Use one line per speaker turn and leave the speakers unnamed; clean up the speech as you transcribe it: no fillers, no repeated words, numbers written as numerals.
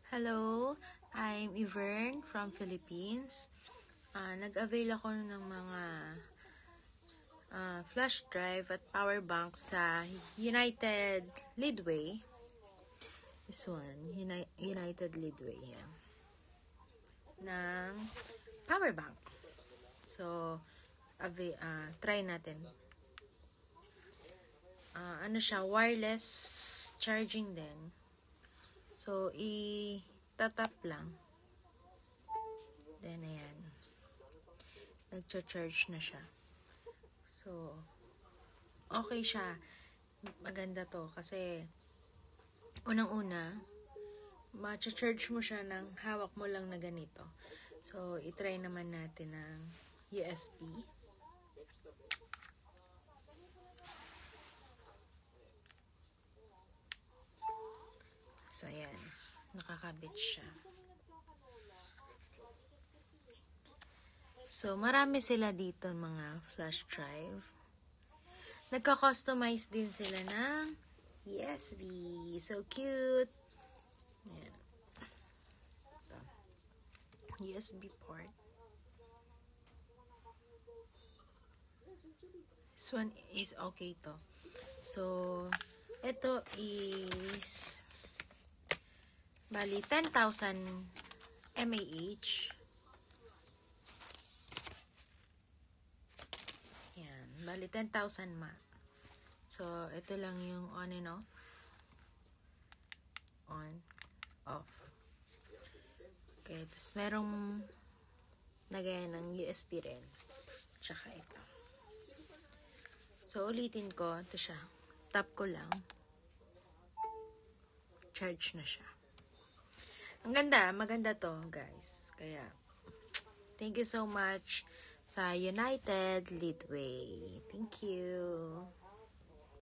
Hello, I'm Ivern from Philippines. Nag-avail ako ng mga flash drive at power bank sa United Leadway. This one, United Leadway. Yeah. Ng power bank. So, try natin. Ano siya, wireless charging din. So, i-tap lang. Then, ayan. Nag-charge na siya. So, okay siya. Maganda to kasi unang-una, ma-charge mo siya ng hawak mo lang na ganito. So, itry naman natin ng USB. So, ayan. Nakakabit siya. So, marami sila dito mga flash drive. Nagka-customize din sila ng USB. So cute. Ayan. Ito. USB port. This one is okay to. So, ito is bali 10,000 mAh. Yan. Bali 10,000 mAh. So, ito lang yung on and off. On, off. Okay. Tapos, merong lagayan ng USB rin. Tsaka ito. So, ulitin ko. Ito siya. Tap ko lang. Charge na siya. Ang ganda. Maganda to, guys. Kaya, thank you so much sa United Leadway. Thank you.